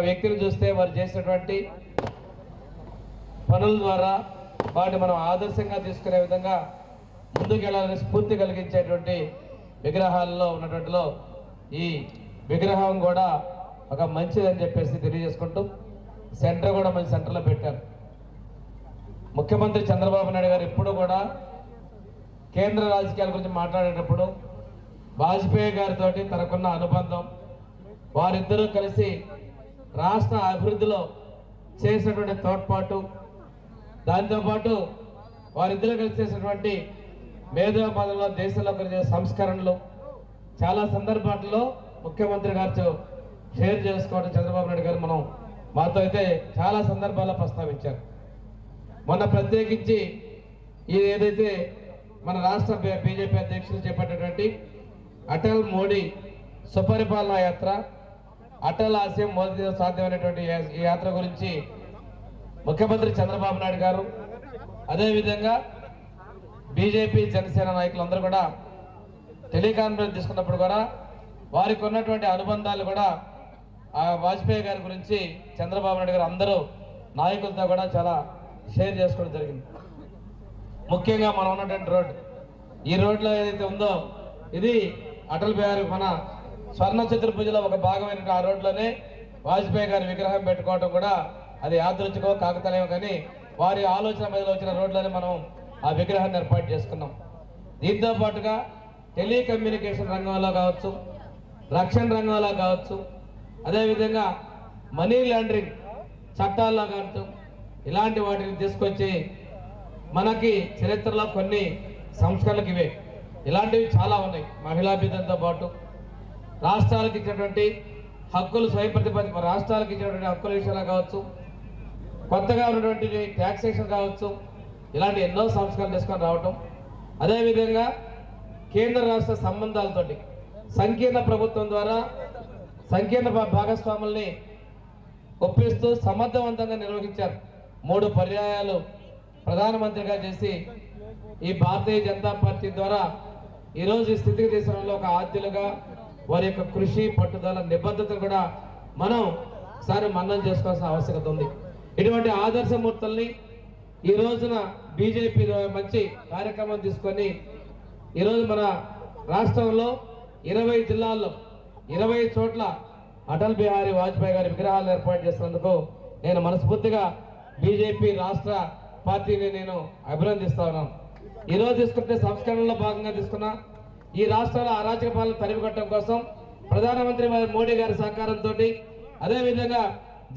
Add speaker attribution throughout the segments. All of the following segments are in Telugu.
Speaker 1: వ్యక్తిని చూస్తే వారు చేసినటువంటి పనుల ద్వారా వాటిని మనం ఆదర్శంగా తీసుకునే విధంగా ముందుకెళ్లాలని స్ఫూర్తి కలిగించేటువంటి విగ్రహాల్లో ఉన్నటువంటిలో ఈ విగ్రహం కూడా ఒక మంచిదని చెప్పేసి తెలియజేసుకుంటూ సెంటర్ కూడా మంచి సెంటర్లో పెట్టారు. ముఖ్యమంత్రి చంద్రబాబు నాయుడు గారు ఎప్పుడు కూడా కేంద్ర రాజకీయాల గురించి మాట్లాడేటప్పుడు వాజ్పేయి గారితో తనకున్న అనుబంధం, వారిద్దరూ కలిసి రాష్ట్ర అభివృద్ధిలో చేసినటువంటి తోడ్పాటు, దాంతోపాటు వారిద్దరూ కలిసి చేసినటువంటి మేధోపదంలో దేశంలో కలిగే సంస్కరణలు చాలా సందర్భాల్లో ముఖ్యమంత్రి గారితో షేర్ చేసుకోవడం చంద్రబాబు నాయుడు గారు మనం మాతో అయితే చాలా సందర్భాల్లో ప్రస్తావించారు. మొన్న ప్రత్యేకించి ఇది ఏదైతే మన రాష్ట్ర బీజేపీ అధ్యక్షులు చేపట్టేటువంటి అటల్ మోడీ సుపరిపాలనా యాత్ర, అటల్ ఆశయం మోదీ సాధ్యమైనటువంటి ఈ యాత్ర గురించి ముఖ్యమంత్రి చంద్రబాబు నాయుడు గారు, అదేవిధంగా బీజేపీ జనసేన నాయకులందరూ కూడా టెలికాన్ఫరెన్స్ తీసుకున్నప్పుడు కూడా వారికి ఉన్నటువంటి అనుబంధాలు కూడా ఆ వాజ్పేయి గారి గురించి చంద్రబాబు నాయుడు గారు అందరూ నాయకులతో కూడా చాలా షేర్ చేసుకోవడం జరిగింది. ముఖ్యంగా మనం ఉన్నటువంటి రోడ్డు, ఈ రోడ్లో ఏదైతే ఉందో ఇది అటల్ బిహారీ మన స్వర్ణ చతుర్భుజలో ఒక భాగమైన ఆ రోడ్లోనే వాజ్పేయి గారి విగ్రహం పెట్టుకోవడం కూడా అది యాదృచ్ఛికో కాకతాళీయమో కానీ వారి ఆలోచన మీదలో వచ్చిన రోడ్లోనే మనం ఆ విగ్రహాన్ని ఏర్పాటు చేసుకున్నాం. దీంతో పాటుగా టెలికమ్యూనికేషన్ రంగంలో కావచ్చు, రక్షణ రంగంలో కావచ్చు, అదేవిధంగా మనీ లాండరింగ్ చట్టాల్లో కావచ్చు, ఇలాంటి వాటిని తీసుకొచ్చి మనకి చరిత్రలో కొన్ని సంస్కరణలకు ఇవే ఇలాంటివి చాలా ఉన్నాయి. మహిళాభివృద్ధితో పాటు రాష్ట్రాలకు ఇచ్చినటువంటి హక్కులు, స్వయం ప్రతిపత్తి రాష్ట్రాలకు ఇచ్చినటువంటి హక్కుల విషయంలో కావచ్చు, కొత్తగా ఉన్నటువంటి ట్యాక్సేషన్ కావచ్చు, ఇలాంటి ఎన్నో సంస్కరణలు తీసుకొని రావటం, అదేవిధంగా కేంద్ర రాష్ట్ర సంబంధాలతోటి సంకీర్ణ ప్రభుత్వం ద్వారా సంకీర్ణ భాగస్వాముల్ని ఒప్పిస్తూ సమర్థవంతంగా నిర్వహించారు. 3 పర్యాయాలు ప్రధానమంత్రిగా చేసి ఈ భారతీయ జనతా పార్టీ ద్వారా ఈరోజు ఈ స్థితికి తీసుకురావడంలో ఒక ఆద్యులుగా వారి యొక్క కృషి, పట్టుదల, నిబద్ధతను కూడా మనం ఒకసారి మన్నం చేసుకోవాల్సిన ఆవశ్యకత ఉంది. ఇటువంటి ఆదర్శమూర్తుల్ని ఈ రోజున బీజేపీ మంచి కార్యక్రమం తీసుకొని ఈరోజు మన రాష్ట్రంలో 20 జిల్లాల్లో 20 చోట్ల అటల్ బిహారీ వాజ్పేయి గారి విగ్రహాలను ఏర్పాటు చేసినందుకు నేను మనస్ఫూర్తిగా బీజేపీ రాష్ట్ర పార్టీని నేను అభినందిస్తా ఉన్నాను. ఈరోజు తీసుకుంటే సంస్కరణలో భాగంగా తీసుకున్న ఈ రాష్ట్రాల అరాచక పాలన తరిమికొట్టడం కోసం ప్రధానమంత్రి మోడీ గారి సహకారంతో, అదేవిధంగా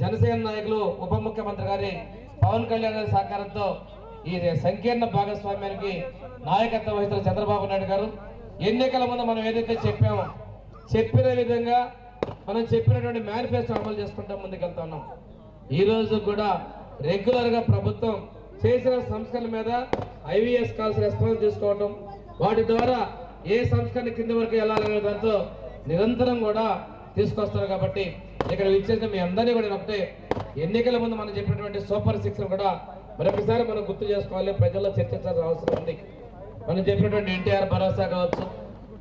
Speaker 1: జనసేన నాయకులు ఉప ముఖ్యమంత్రి గారి పవన్ కళ్యాణ్ గారి సహకారంతో ఈ సంకీర్ణ భాగస్వామ్యానికి నాయకత్వం వహిస్తున్న చంద్రబాబు నాయుడు గారు ఎన్నికల ముందు మనం ఏదైతే చెప్పామో చెప్పిన విధంగా మనం చెప్పినటువంటి మేనిఫెస్టో అమలు చేసుకుంటూ ముందుకెళ్తా ఉన్నాం. ఈ రోజు కూడా రెగ్యులర్గా ప్రభుత్వం చేసిన సంస్కరణల మీద ఐవీఎస్ కాల్స్ రెస్పాన్స్ తీసుకోవటం, వాటి ద్వారా ఏ సంస్కరణ కింద వరకు వెళ్ళాలనే దాంతో నిరంతరం కూడా తీసుకొస్తారు. కాబట్టి ఇక్కడ ఇచ్చేసిన మీ అందరినీ కూడా ఒకటే ఎన్నికల ముందు మనం చెప్పినటువంటి సూపర్ 6 కూడా మరొకసారి మనం గుర్తు చేసుకోవాలి, ప్రజల్లో చర్చించాల్సిన అవసరం ఉంది. మనం చెప్పినటువంటి ఎన్టీఆర్ భరోసా కావచ్చు,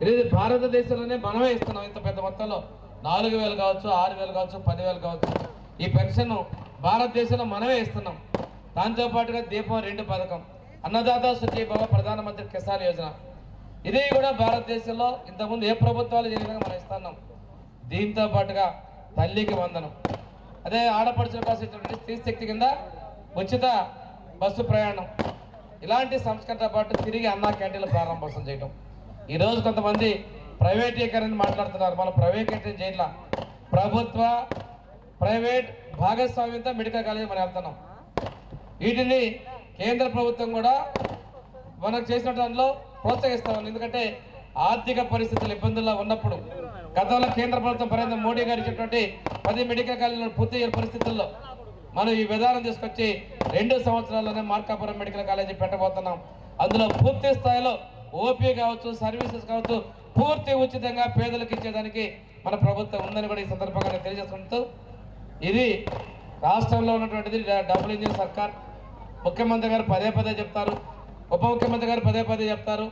Speaker 1: ఇది భారతదేశంలోనే మనమే ఇస్తున్నాం. ఇంత పెద్ద మొత్తంలో 4,000 కావచ్చు, 6,000 కావచ్చు, 10,000 కావచ్చు, ఈ పెన్షన్ భారతదేశంలో మనమే ఇస్తున్నాం. దాంతోపాటుగా దీపం 2 పథకం, అన్నదాత సుఖీభవ, ప్రధానమంత్రి కిసాన్ యోజన, ఇది కూడా భారతదేశంలో ఇంతకుముందు ఏ ప్రభుత్వాలు ఏ విధంగా మనం ఇస్తున్నాం. దీంతో పాటుగా తల్లికి వందనం, అదే ఆడపడుచుల కోసం ఇచ్చినటువంటి స్త్రీ శక్తి కింద ఉచిత బస్సు ప్రయాణం, ఇలాంటి సంస్కరణతో పాటు తిరిగి అన్నా క్యాంటీన్లు ప్రారంభోత్సవం చేయడం. ఈరోజు కొంతమంది ప్రైవేటీకరణ మాట్లాడుతున్నారు. మనం ప్రైవేటీకరణ చేయట్లా, ప్రభుత్వ ప్రైవేట్ భాగస్వామ్యంతో మెడికల్ కాలేజీ మనం వెళ్తున్నాం. వీటిని కేంద్ర ప్రభుత్వం కూడా మనకు చేసిన దానిలో ప్రోత్సహిస్తాం. ఎందుకంటే ఆర్థిక పరిస్థితులు ఇబ్బందుల్లో ఉన్నప్పుడు గతంలో కేంద్ర ప్రభుత్వం నరేంద్ర మోడీ గారు ఇచ్చినటువంటి 10 మెడికల్ కాలేజీలను పూర్తి చేయని పరిస్థితుల్లో మనం ఈ విధానం తీసుకొచ్చి 2 సంవత్సరాల్లోనే మార్కాపురం మెడికల్ కాలేజీ పెట్టబోతున్నాం. అందులో పూర్తి స్థాయిలో ఓపీ కావచ్చు, సర్వీసెస్ కావచ్చు, పూర్తి ఉచితంగా పేదలకు ఇచ్చేదానికి మన ప్రభుత్వం ఉందని కూడా ఈ సందర్భంగా తెలియజేసుకుంటూ, ఇది రాష్ట్రంలో ఉన్నటువంటిది డబుల్ ఇంజిన్ సర్కార్. ముఖ్యమంత్రి గారు పదే చెప్తారు, ఉప ముఖ్యమంత్రి గారు పదే చెప్తారు.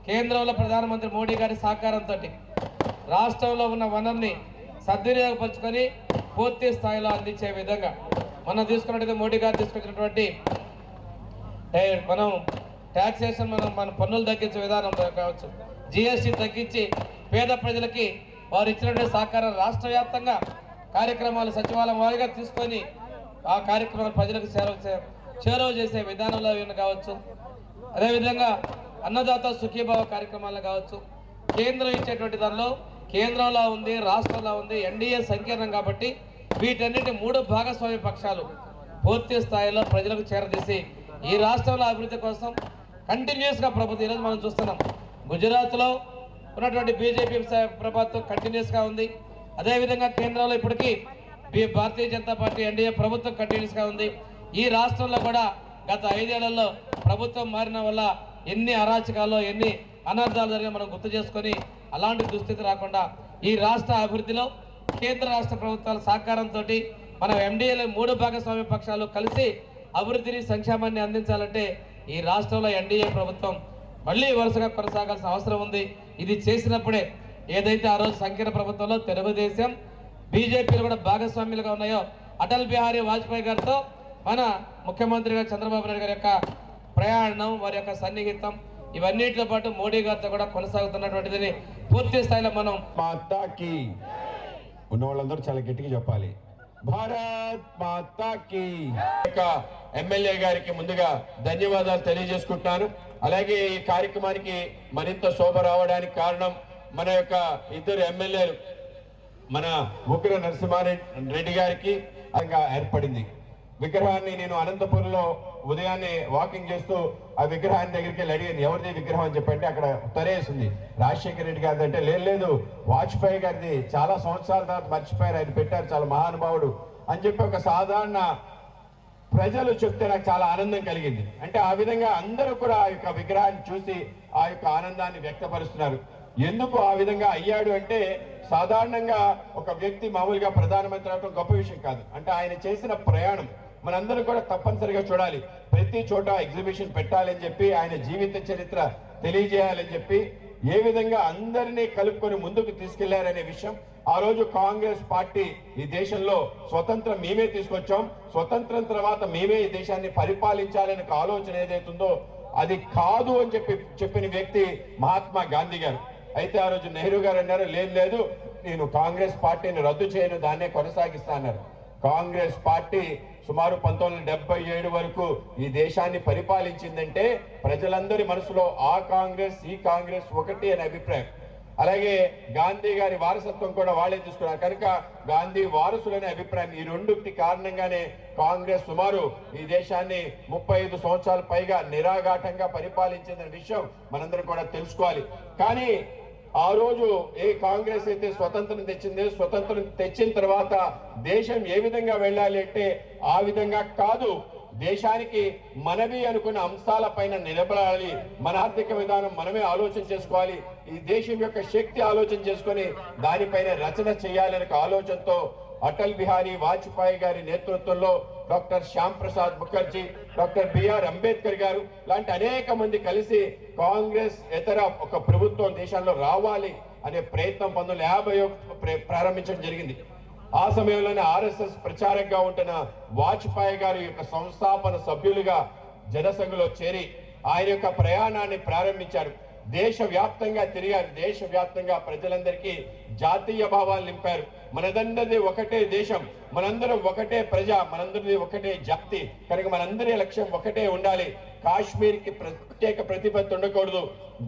Speaker 1: కేంద్రంలో ప్రధానమంత్రి మోడీ గారి సహకారంతో రాష్ట్రంలో ఉన్న వనరుని సద్వినియోగపరుచుకొని పూర్తి స్థాయిలో అందించే విధంగా మనం తీసుకున్నట్టయితే మోడీ గారు తీసుకొచ్చినటువంటి మనం ట్యాక్సేషన్ మన పన్నులు తగ్గించే విధానం కావచ్చు, జిఎస్టీ తగ్గించి పేద ప్రజలకి వారు ఇచ్చినటువంటి సహకారం రాష్ట్ర వ్యాప్తంగా కార్యక్రమాలు సచివాలయం వారిగా తీసుకొని ఆ కార్యక్రమాలు ప్రజలకు చేరువ చేసే విధానంలో కావచ్చు. అదేవిధంగా అన్నదాత సుఖీభావ కార్యక్రమాలు కావచ్చు. కేంద్రం ఇచ్చేటువంటి దానిలో కేంద్రంలో ఉంది, రాష్ట్రంలో ఉంది, ఎన్డీఏ సంకీర్ణం కాబట్టి వీటన్నిటి 3 భాగస్వామ్య పక్షాలు పూర్తి స్థాయిలో ప్రజలకు చేరదీసి ఈ రాష్ట్రంలో అభివృద్ధి కోసం కంటిన్యూస్గా ప్రభుత్వం ఈరోజు మనం చూస్తున్నాం. గుజరాత్లో ఉన్నటువంటి బీజేపీ ప్రభుత్వం కంటిన్యూస్గా ఉంది. అదేవిధంగా కేంద్రంలో ఇప్పటికీ భారతీయ జనతా పార్టీ ఎన్డీఏ ప్రభుత్వం కంటిన్యూస్గా ఉంది. ఈ రాష్ట్రంలో కూడా గత 5 ఏళ్లలో ప్రభుత్వం మారిన వల్ల ఎన్ని అరాచకాలు ఎన్ని అనర్థాలు జరిగా మనం గుర్తు చేసుకొని అలాంటి దుస్థితి రాకుండా ఈ రాష్ట్ర అభివృద్ధిలో కేంద్ర రాష్ట్ర ప్రభుత్వాల సహకారంతో మనం ఎన్డీఏలో 3 భాగస్వామ్య పక్షాలు కలిసి అభివృద్ధిని సంక్షేమాన్ని అందించాలంటే ఈ రాష్ట్రంలో ఎన్డీఏ ప్రభుత్వం మళ్ళీ వరుసగా కొనసాగాల్సిన అవసరం ఉంది. ఇది చేసినప్పుడే ఏదైతే ఆ రోజు సంకీర్ణ ప్రభుత్వంలో తెలుగుదేశం బీజేపీలు కూడా భాగస్వామ్యులుగా ఉన్నాయో అటల్ బిహారీ వాజ్పేయి గారితో మన ముఖ్యమంత్రి గారు చంద్రబాబు నాయుడు గారి యొక్క ప్రయాణం, వారి యొక్క సన్నిహితం ఇవన్నిటితో పాటు మోడీ గారితో కూడా కొనసాగుతున్నటువంటిది పూర్తి స్థాయిలో మనం
Speaker 2: మాతాకి ఉన్న వాళ్ళందరూ చాలా గట్టిగా చెప్పాలి, భారత్ మాతాకి. ఎమ్మెల్యే గారికి ముందుగా ధన్యవాదాలు తెలియజేసుకుంటున్నాను. అలాగే ఈ కార్యక్రమానికి మరింత శోభ రావడానికి కారణం మన యొక్క 2 ఎమ్మెల్యేలు, మన ఉగ్ర నరసింహారెడ్డి గారికి ఏర్పడింది. విగ్రహాన్ని నేను అనంతపురంలో ఉదయాన్నే వాకింగ్ చేస్తూ ఆ విగ్రహాన్ని దగ్గరికి వెళ్ళి అడిగాను, ఎవరిది విగ్రహం అని చెప్పంటే అక్కడ తరేసింది రాజశేఖర రెడ్డి గారిది అంటే, లేదు వాజ్పేయి గారిది, చాలా సంవత్సరాల తర్వాత మర్చిపోయారు, ఆయన పెట్టారు, చాలా మహానుభావుడు అని చెప్పి ఒక సాధారణ ప్రజలు చెప్తే నాకు చాలా ఆనందం కలిగింది. అంటే ఆ విధంగా అందరూ కూడా ఆ యొక్క విగ్రహాన్ని చూసి ఆ యొక్క ఆనందాన్ని వ్యక్తపరుస్తున్నారు. ఎందుకు ఆ విధంగా అయ్యాడు అంటే, సాధారణంగా ఒక వ్యక్తి మామూలుగా ప్రధానమంత్రి అవడం గొప్ప విషయం కాదు. అంటే ఆయన చేసిన ప్రయాణం మనందరం కూడా తప్పనిసరిగా చూడాలి. ప్రతి చోట ఎగ్జిబిషన్ పెట్టాలని చెప్పి, ఆయన జీవిత చరిత్ర తెలియజేయాలని చెప్పి, ఏ విధంగా అందరినీ కలుపుకొని ముందుకు తీసుకెళ్లారనే విషయం ఆ రోజు కాంగ్రెస్ పార్టీ ఈ దేశంలో స్వతంత్రం మేమే తీసుకొచ్చాం, స్వతంత్రం తర్వాత మేమే ఈ దేశాన్ని పరిపాలించాలనే ఆలోచన ఏదైతుందో అది కాదు అని చెప్పిన వ్యక్తి మహాత్మా గాంధీ గారు. అయితే ఆ రోజు నెహ్రూ గారు అన్నారు, లేదు నేను కాంగ్రెస్ పార్టీని రద్దు చేయను, దాన్నే కొనసాగిస్తా అన్నారు. కాంగ్రెస్ పార్టీ సుమారు 1977 వరకు ఈ దేశాన్ని పరిపాలించిందంటే ప్రజలందరి మనసులో ఆ కాంగ్రెస్ ఈ కాంగ్రెస్ ఒకటి అనే అభిప్రాయం. అలాగే గాంధీ గారి వారసత్వం కూడా వాళ్ళే తీసుకున్నారు కనుక గాంధీ వారసులనే అభిప్రాయం. ఈ రెండుకి కారణంగానే కాంగ్రెస్ సుమారు ఈ దేశాన్ని 35 సంవత్సరాల పైగా నిరాఘాటంగా పరిపాలించిన విషయం మనందరం కూడా తెలుసుకోవాలి. కానీ ఆ రోజు ఏ కాంగ్రెస్ అయితే స్వతంత్రం తెచ్చింది, స్వతంత్రం తెచ్చిన తర్వాత దేశం ఏ విధంగా వెళ్ళాలి అంటే ఆ విధంగా కాదు, దేశానికి మనవి అనుకున్న అంశాల పైన నిలబడాలి, మన ఆర్థిక విధానం మనమే ఆలోచన చేసుకోవాలి, ఈ దేశం యొక్క శక్తి ఆలోచన చేసుకొని దానిపైన రచన చేయాలనే ఆలోచనతో అటల్ బిహారీ వాజ్పేయి గారి నేతృత్వంలో doctor Shyam Prasad Mukherjee, doctor BR Ambedkar గారు లాంటి అనేక మంది కలిసి కాంగ్రెస్ ఇతర ఒక ప్రభుత్వం దేశంలో రావాలి అనే ప్రయత్నం 1951 ప్రారంభించడం జరిగింది. ఆ సమయంలోనే ఆర్ఎస్ఎస్ ప్రచారంగా ఉంటున్న వాజ్పేయి గారి యొక్క సంస్థాపన సభ్యులుగా జనసంఘలో చేరి ఆయన యొక్క ప్రయాణాన్ని ప్రారంభించారు. దేశవ్యాప్తంగా తిరిగారు, దేశవ్యాప్తంగా ప్రజలందరికీ జాతీయ భావాలు నింపారు. మనదందరిది ఒకటే దేశం, మనందరం ఒకటే ప్రజ, మనందరిది ఒకటే జాతి కనుక మనందరి లక్ష్యం ఒకటే ఉండాలి. కాశ్మీర్ కి ప్రత్యేక ప్రతిపత్తి ఉండకూడదు,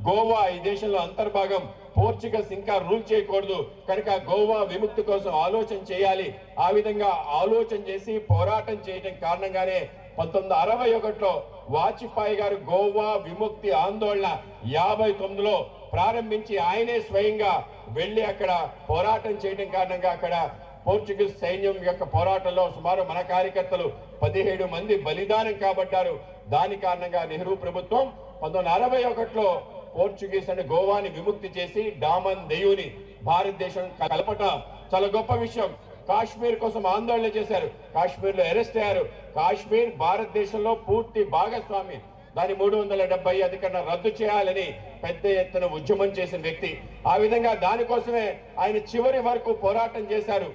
Speaker 2: గోవా ఈ దేశంలో అంతర్భాగం, పోర్చుగల్స్ ఇంకా రూల్ చేయకూడదు కనుక గోవా విముక్తి కోసం ఆలోచన చేయాలి. ఆ విధంగా ఆలోచన చేసి పోరాటం చేయడం కారణంగానే 1961లో వాజ్పేయి గారు గోవా విముక్తి ఆందోళన 59లో ప్రారంభించి ఆయనే స్వయంగా వెళ్లి అక్కడ పోరాటం చేయడం కారణంగా అక్కడ పోర్చుగీస్ సైన్యం యొక్క పోరాటంలో సుమారు మన కార్యకర్తలు 17 మంది బలిదానం కాబడ్డారు. దాని కారణంగా నెహ్రూ ప్రభుత్వం 1961లో పోర్చుగీస్ అంటే గోవాని విముక్తి చేసి డామన్ దెయుని భారతదేశం కలపటం చాలా గొప్ప విషయం. కాశ్మీర్ కోసం ఆందోళన చేశారు, కాశ్మీర్ లో అరెస్ట్ అయ్యారు. కాశ్మీర్ భారతదేశంలో పూర్తి భాగస్వామి, దాని 370 అధికరణ రద్దు చేయాలని పెద్ద ఎత్తున ఉద్యమం చేసిన వ్యక్తి. ఆ విధంగా దానికోసమే ఆయన చివరి వరకు పోరాటం చేశారు.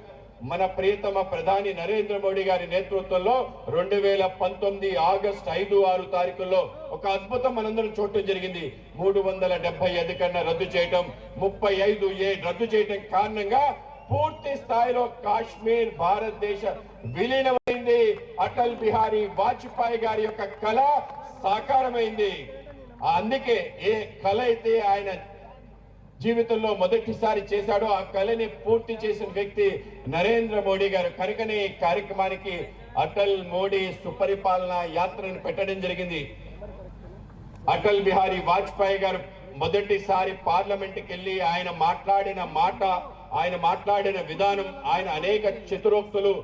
Speaker 2: మన ప్రియతమ ప్రధాని నరేంద్ర మోడీ గారి నేతృత్వంలో 2019 ఆగస్టు 5-6 తారీఖుల్లో ఒక అద్భుతం మనందరం చూడటం జరిగింది. 375 కన్నా రద్దు చేయటం, 35A రద్దు చేయటం కారణంగా పూర్తి స్థాయిలో కాశ్మీర్ భారతదేశ విలీనమైంది. అటల్ బిహారీ వాజ్పేయి గారి యొక్క కళ సాకారమైంది. అందుకే ఏ కళ అయితే ఆయన జీవితంలో మొదటిసారి చేశాడో ఆ కళని పూర్తి చేసిన వ్యక్తి నరేంద్ర మోడీ గారు. కనుకనే ఈ కార్యక్రమానికి అటల్ మోడీ సుపరిపాలన యాత్రను పెట్టడం జరిగింది. అటల్ బిహారీ వాజ్పేయి గారు మొదటిసారి పార్లమెంట్కి వెళ్ళి ఆయన మాట్లాడిన మాట, ఆయన మాట్లాడిన విధానం, ఆయన అనేక చతురోక్తులు,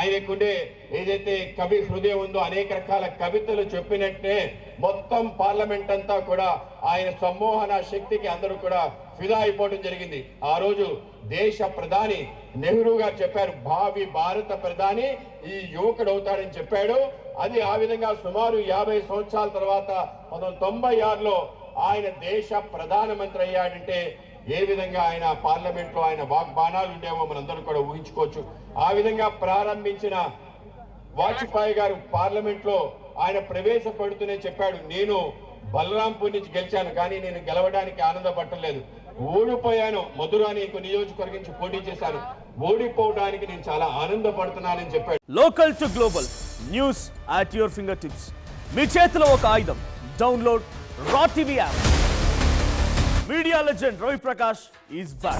Speaker 2: ఆయనకుండే ఏదైతే కవి హృదయం ఉందో అనేక రకాల కవితలు చెప్పినట్టే మొత్తం పార్లమెంట్ అంతా కూడా ఆయన సమ్మోహన శక్తికి అందరూ కూడా ఫిదా అయిపోవడం జరిగింది. ఆ రోజు దేశ ప్రధాని నెహ్రూ గారు చెప్పారు, భావి భారత ప్రధాని ఈ యువకుడు అవుతాడని చెప్పాడు. అది ఆ విధంగా సుమారు 50 సంవత్సరాల తర్వాత 1996లో ఆయన దేశ ప్రధానమంత్రి అయ్యాడంటే ఏ విధంగా ఆయన పార్లమెంట్ లో ఆయన వాగ్బాణాలు ఉండేవో మనందరూ కూడా ఊహించుకోవచ్చు. ఆ విధంగా ప్రారంభించిన వాజ్పేయి గారు పార్లమెంట్ లో ఆయన ప్రవేశపెడుతూనే చెప్పాడు, నేను బలరాంపూర్ నుంచి గెలిచాను, కానీ నేను గెలవడానికి ఆనందపడలేదు, ఓడిపోయాను. మధుర అనే నియోజకవర్గం నుంచి పోటీ చేశాను, ఓడిపోవడానికి నేను చాలా ఆనందపడుతున్నానని చెప్పాడు.
Speaker 3: Local to global news at your finger tips. మీ చేతిలో ఒక ఆయుధం. Download Raw TV app. Media legend Ravi Prakash is back.